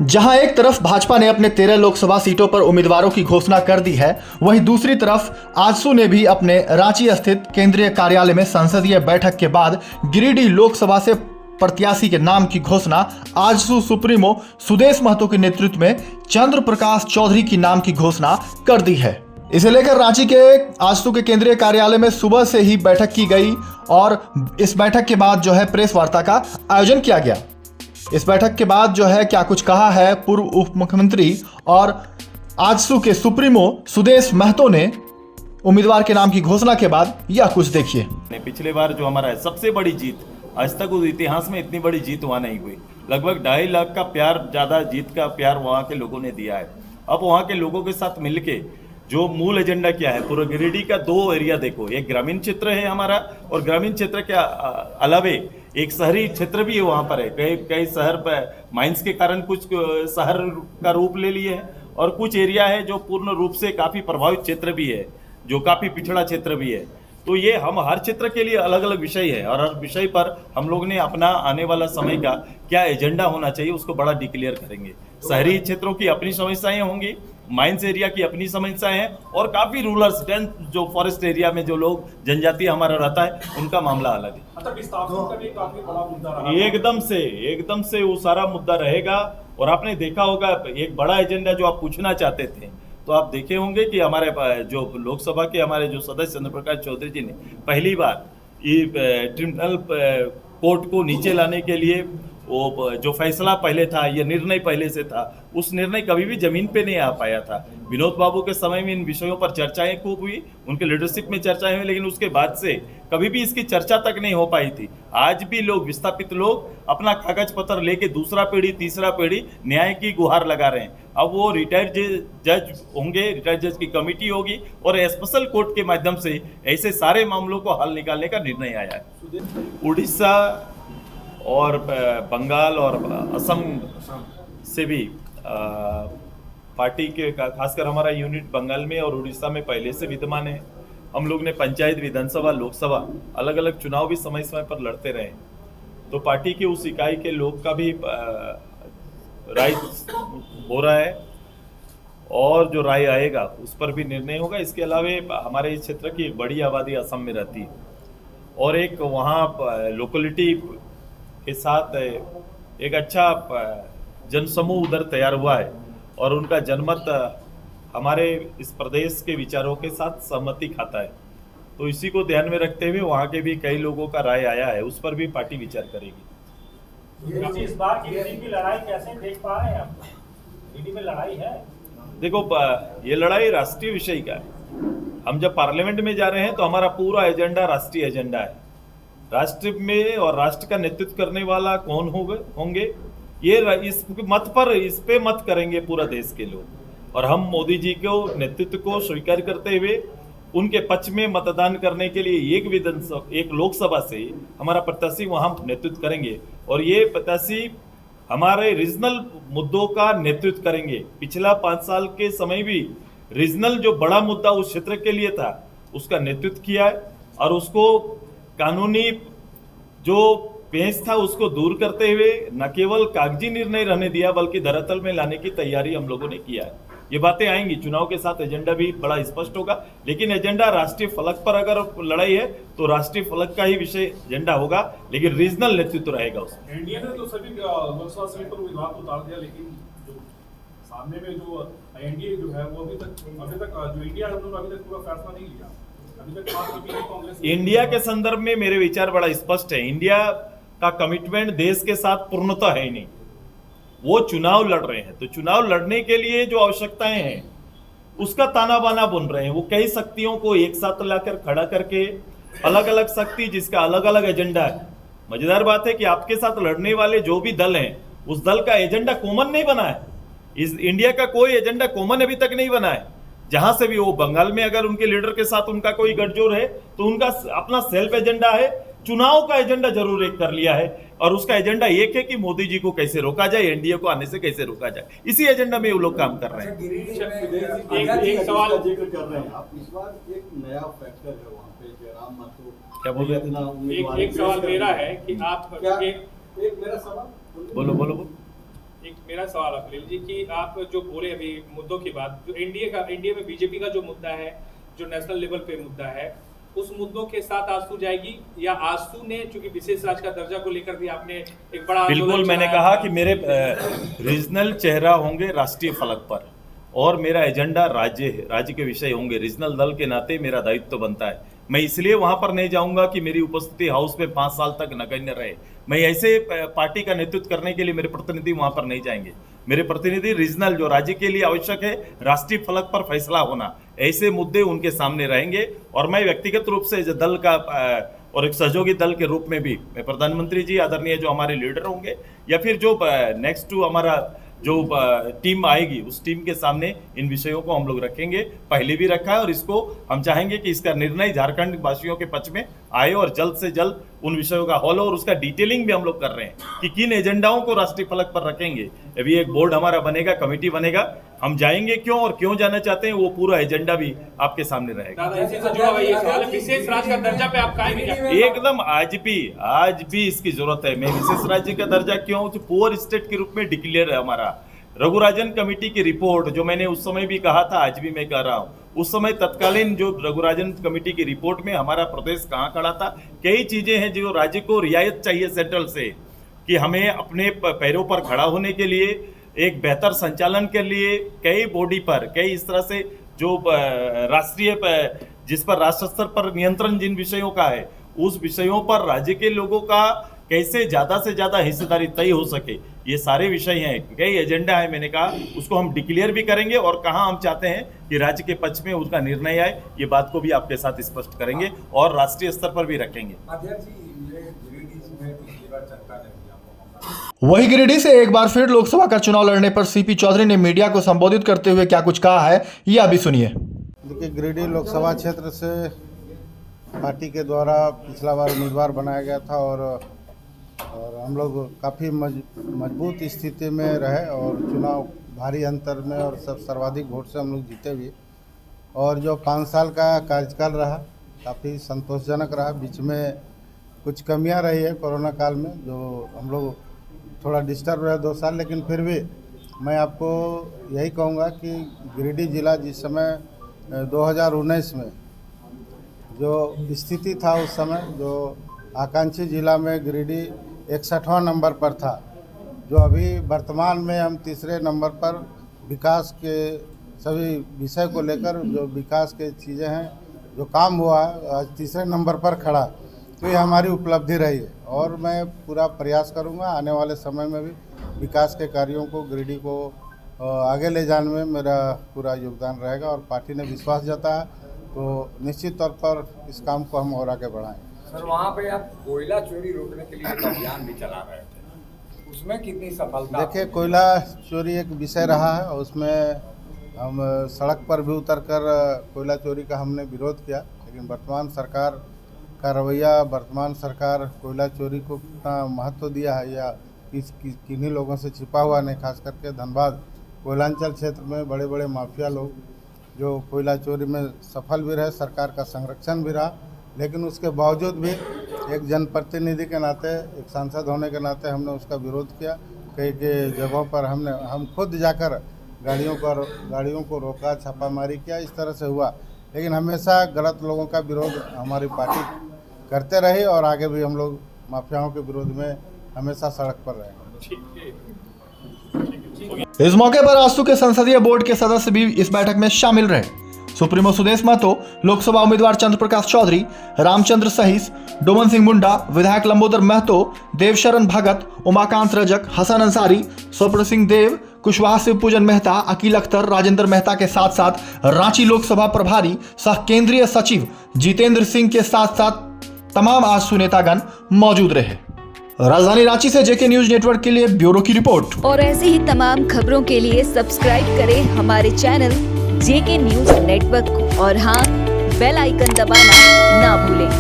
जहां एक तरफ भाजपा ने अपने 13 लोकसभा सीटों पर उम्मीदवारों की घोषणा कर दी है, वहीं दूसरी तरफ आजसू ने भी अपने रांची स्थित केंद्रीय कार्यालय में संसदीय बैठक के बाद गिरिडीह लोकसभा से प्रत्याशी के नाम की घोषणा आजसू सुप्रीमो सुदेश महतो के नेतृत्व में चंद्र प्रकाश चौधरी की नाम की घोषणा कर दी है। इसे लेकर रांची के आजसू के केंद्रीय कार्यालय में सुबह से ही बैठक की गई और इस बैठक के बाद जो है प्रेस वार्ता का आयोजन किया गया। इस बैठक के बाद जो है क्या कुछ कहा है पूर्व उप मुख्यमंत्री और आजसू के सुप्रीमो सुदेश महतो ने उम्मीदवार के नाम की घोषणा के बाद, यह कुछ देखिए। पिछले बार जो हमारा है सबसे बड़ी जीत, आज तक उस इतिहास में इतनी बड़ी जीत वहां नहीं हुई। लगभग 2.5 लाख का प्यार, ज्यादा जीत का प्यार वहां के लोगों ने दिया है। अब वहां के लोगों के साथ मिलके जो मूल एजेंडा क्या है, पूरा गिरिडीह का 2 एरिया देखो, एक ग्रामीण क्षेत्र है हमारा और ग्रामीण क्षेत्र के अलावे एक शहरी क्षेत्र भी है वहाँ पर है। कई शहर पर माइंस के कारण कुछ शहर का रूप ले लिए हैं और कुछ एरिया है जो पूर्ण रूप से काफ़ी प्रभावित क्षेत्र भी है, जो काफ़ी पिछड़ा क्षेत्र भी है। तो ये हम हर क्षेत्र के लिए अलग अलग विषय है और हर विषय पर हम लोग ने अपना आने वाला समय का क्या एजेंडा होना चाहिए उसको बड़ा डिक्लेयर करेंगे। शहरी क्षेत्रों की अपनी समस्याएं होंगी, माइंस एरिया की अपनी समस्याएं हैं और काफी रूरल्स डेंस जो फॉरेस्ट एरिया में जो लोग जनजाति हमारा रहता है उनका मामला अलग है। एकदम से वो सारा मुद्दा रहेगा। और आपने देखा होगा एक बड़ा एजेंडा जो आप पूछना चाहते थे, तो आप देखे होंगे कि हमारे जो लोकसभा के हमारे जो सदस्य चंद्र प्रकाश चौधरी जी ने पहली बार ये ट्रिब्यूनल कोर्ट को नीचे लाने के लिए वो जो फैसला पहले था, ये निर्णय पहले से था, उस निर्णय कभी भी जमीन पे नहीं आ पाया था। विनोद बाबू के समय में इन विषयों पर चर्चाएं खूब हुई, उनके लीडरशिप में चर्चाएं हुई, लेकिन उसके बाद से कभी भी इसकी चर्चा तक नहीं हो पाई थी। आज भी लोग, विस्थापित लोग अपना कागज पत्र लेके दूसरा पीढ़ी तीसरा पीढ़ी न्याय की गुहार लगा रहे हैं। अब वो रिटायर्ड जज होंगे, रिटायर्ड जज की कमेटी होगी और स्पेशल कोर्ट के माध्यम से ऐसे सारे मामलों को हल निकालने का निर्णय आया है। उड़ीसा और बंगाल और असम से भी पार्टी के खासकर हमारा यूनिट बंगाल में और उड़ीसा में पहले से विद्यमान है। हम लोग ने पंचायत, विधानसभा, लोकसभा अलग अलग चुनाव भी समय समय पर लड़ते रहे, तो पार्टी की उस इकाई के लोग का भी राय हो रहा है और जो राय आएगा उस पर भी निर्णय होगा। इसके अलावा हमारे इस क्षेत्र की एक बड़ी आबादी असम में रहती है और एक वहाँ लोकेलिटी के साथ एक अच्छा जनसमूह उधर तैयार हुआ है और उनका जनमत हमारे इस प्रदेश के विचारों के साथ सहमति खाता है। तो इसी को ध्यान में रखते हुए वहाँ के भी कई लोगों का राय आया है, उस पर भी पार्टी विचार करेगी। इस बार की लड़ाई कैसे देख पा रहे हैं आप? गिरिडीह में लड़ाई है? देखो, ये लड़ाई राष्ट्रीय विषय का है। हम जब पार्लियामेंट में जा रहे हैं तो हमारा पूरा एजेंडा राष्ट्रीय एजेंडा है। राष्ट्र में और राष्ट्र का नेतृत्व करने वाला कौन होंगे ये इस पे मत करेंगे पूरा देश के लोग। और हम मोदी जी को नेतृत्व को स्वीकार करते हुए उनके पक्ष में मतदान करने के लिए एक लोकसभा से हमारा प्रत्याशी वहाँ नेतृत्व करेंगे और ये प्रत्याशी हमारे रीजनल मुद्दों का नेतृत्व करेंगे। पिछला 5 साल के समय भी रीजनल जो बड़ा मुद्दा उस क्षेत्र के लिए था उसका नेतृत्व किया है और उसको कानूनी जो पेंच था उसको दूर करते हुए न केवल कागजी निर्णय रहने दिया बल्कि धरातल में लाने की तैयारी हम लोगों ने किया है। ये बातें आएंगी, चुनाव के साथ एजेंडा भी बड़ा स्पष्ट होगा, लेकिन एजेंडा राष्ट्रीय फलक पर अगर लड़ाई है तो राष्ट्रीय फलक का ही विषय एजेंडा होगा, लेकिन रीजनल नेतृत्व रहेगा उसमें। एनडीए ने तो सभी लोकसभा सीट पर विवाद उतार दिया, लेकिन जो सामने में जो एनडीए जो है वो अभी तक जो इंडिया है उन्होंने अभी तक पूरा फैसला नहीं लिया। इंडिया के संदर्भ में मेरे विचार बड़ा स्पष्ट है। इंडिया का कमिटमेंट देश के साथ पूर्णतः है ही नहीं। वो चुनाव लड़ रहे हैं तो चुनाव लड़ने के लिए जो आवश्यकताएं हैं उसका ताना बाना बुन रहे हैं। वो कई शक्तियों को एक साथ लाकर खड़ा करके, अलग अलग शक्ति जिसका अलग अलग एजेंडा है। मजेदार बात है कि आपके साथ लड़ने वाले जो भी दल हैं उस दल का एजेंडा कॉमन नहीं बना है। इस इंडिया का कोई एजेंडा कॉमन अभी तक नहीं बना है। जहां से भी वो बंगाल में अगर उनके लीडर के साथ उनका कोई गठजोड़ है तो उनका अपना सेल्फ एजेंडा है। चुनाव का एजेंडा जरूर एक कर लिया है और उसका एजेंडा एक है कि मोदी जी को कैसे रोका जाए, एनडीए को आने से कैसे रोका जाए। इसी एजेंडा में वो लोग काम कर रहे हैं। एक सवाल जिक्र कर रहे हैं आप, इस बार एक नया फैक्टर है वहाँ पे, जयराम महतो क्या बोल रहे थे? एक सवाल मेरा है कि आप एक मेरा सवाल बोलो। एक मेरा सवाल है अखिल जी कि आप जो बोले अभी मुद्दों की बात, जो इंडिया में बीजेपी का जो मुद्दा है, जो नेशनल लेवल पे मुद्दा है, उस मुद्दों के साथ आजसू जाएगी या आजसू ने चूंकि विशेष राज्य का दर्जा को लेकर भी आपने एक बड़ा बिल्कुल, मैंने कहा कि मेरे रीजनल चेहरा होंगे राष्ट्रीय फलक पर और मेरा एजेंडा राज्य के विषय होंगे। रीजनल दल के नाते मेरा दायित्व बनता है। मैं इसलिए वहां पर नहीं जाऊंगा कि मेरी उपस्थिति हाउस में 5 साल तक नगण्य रहे। मैं ऐसे पार्टी का नेतृत्व करने के लिए मेरे प्रतिनिधि वहां पर नहीं जाएंगे। मेरे प्रतिनिधि रीजनल, जो राज्य के लिए आवश्यक है, राष्ट्रीय फलक पर फैसला होना, ऐसे मुद्दे उनके सामने रहेंगे। और मैं व्यक्तिगत रूप से दल का और एक सहयोगी दल के रूप में भी मैं प्रधानमंत्री जी आदरणीय जो हमारे लीडर होंगे या फिर जो नेक्स्ट टू हमारा जो टीम आएगी उस टीम के सामने इन विषयों को हम लोग रखेंगे। पहले भी रखा है और इसको हम चाहेंगे कि इसका निर्णय झारखंड वासियों के पक्ष में आए और जल्द से जल्द उन विषयों का हल हो। और उसका डिटेलिंग भी हम लोग कर रहे हैं कि किन एजेंडाओं को राष्ट्रीय फलक पर रखेंगे। अभी एक बोर्ड हमारा बनेगा, कमेटी बनेगा, हम जाएंगे क्यों और क्यों जाना चाहते हैं वो पूरा एजेंडा भी आपके सामने रहेगा। विशेष राज्य का दर्जा पे आप कायम क्या? एकदम आज भी इसकी जरूरत है। मैं विशेष राज्य का दर्जा क्यों, जो पुअर स्टेट के रूप में डिक्लेयर है हमारा। रघुराजन कमेटी की रिपोर्ट जो मैंने उस समय भी कहा था, आज भी मैं कह रहा हूं, उस समय तत्कालीन जो रघुराजन कमेटी की रिपोर्ट में हमारा प्रदेश कहाँ खड़ा था। कई चीजें हैं जो राज्य को रियायत चाहिए सेंट्रल से कि हमें अपने पैरों पर खड़ा होने के लिए, एक बेहतर संचालन के लिए कई बॉडी पर, कई इस तरह से जो राष्ट्रीय जिस पर राष्ट्र स्तर पर नियंत्रण जिन विषयों का है, उस विषयों पर राज्य के लोगों का कैसे ज्यादा से ज्यादा हिस्सेदारी तय हो सके, ये सारे विषय हैं। कई एजेंडा है, मैंने कहा उसको हम डिक्लेयर भी करेंगे और कहाँ हम चाहते हैं कि राज्य के पक्ष में उसका निर्णय आए, ये बात को भी आपके साथ स्पष्ट करेंगे और राष्ट्रीय स्तर पर भी रखेंगे। वही गिरिडीह से एक बार फिर लोकसभा का चुनाव लड़ने पर सीपी चौधरी ने मीडिया को संबोधित करते हुए क्या कुछ कहा है, ये अभी सुनिए। देखिए, गिरिडीह लोकसभा क्षेत्र से पार्टी के द्वारा पिछला बार उम्मीदवार बनाया गया था और हम लोग काफ़ी मजबूत स्थिति में रहे और चुनाव भारी अंतर में और सब सर्वाधिक वोट से हम लोग जीते भी। और जो 5 साल का कार्यकाल रहा काफ़ी संतोषजनक रहा। बीच में कुछ कमियां रही है कोरोना काल में, जो हम लोग थोड़ा डिस्टर्ब रहे 2 साल, लेकिन फिर भी मैं आपको यही कहूँगा कि गिरिडीह जिला जिस समय 2019 में जो स्थिति था, उस समय जो आकांक्षी जिला में गिरिडीह 61वां नंबर पर था, जो अभी वर्तमान में हम 3रे नंबर पर विकास के सभी विषय को लेकर जो विकास के चीज़ें हैं, जो काम हुआ है, आज 3रे नंबर पर खड़ा। तो ये हमारी उपलब्धि रही है और मैं पूरा प्रयास करूंगा आने वाले समय में भी विकास के कार्यों को, गिरिडीह को आगे ले जाने में मेरा पूरा योगदान रहेगा। और पार्टी ने विश्वास जताया तो निश्चित तौर पर इस काम को हम और आगे बढ़ाएंगे। सर, वहाँ पे आप कोयला चोरी रोकने के लिए एक अभियान भी चला रहे थे, उसमें कितनी सफलता? देखिए, कोयला चोरी एक विषय रहा है और उसमें हम सड़क पर भी उतरकर कोयला चोरी का हमने विरोध किया, लेकिन वर्तमान सरकार का रवैया, वर्तमान सरकार कोयला चोरी को कितना महत्व दिया है या किन्हीं लोगों से छिपा हुआ नहीं। खास करके धनबाद कोयलांचल क्षेत्र में बड़े बड़े माफिया लोग जो कोयला चोरी में सफल भी रहे, सरकार का संरक्षण भी रहा, लेकिन उसके बावजूद भी एक जनप्रतिनिधि के नाते, एक सांसद होने के नाते हमने उसका विरोध किया। कई जगहों पर हम खुद जाकर गाड़ियों को रोका, छापामारी किया, इस तरह से हुआ। लेकिन हमेशा गलत लोगों का विरोध हमारी पार्टी करते रही और आगे भी हम लोग माफियाओं के विरोध में हमेशा सड़क पर रहेंगे। इस मौके पर आजसू के संसदीय बोर्ड के सदस्य भी इस बैठक में शामिल रहे। सुप्रीमो सुदेश महतो, लोकसभा उम्मीदवार चंद्र प्रकाश चौधरी, रामचंद्र सहीस, डोमन सिंह मुंडा, विधायक लंबोदर महतो, देवशरण भगत, उमाकांत रजक, हसन अंसारी, स्वप्न सिंह देव, कुशवाहा शिवपूजन मेहता, अकील अख्तर, राजेंद्र मेहता के साथ साथ रांची लोकसभा प्रभारी सह केंद्रीय सचिव जितेंद्र सिंह के साथ साथ तमाम आजसू नेतागण मौजूद रहे। राजधानी रांची से जेके न्यूज नेटवर्क के लिए ब्यूरो की रिपोर्ट। और ऐसी ही तमाम खबरों के लिए सब्सक्राइब करें हमारे चैनल जेके न्यूज नेटवर्क को और हाँ, बेल आइकन दबाना ना भूलें।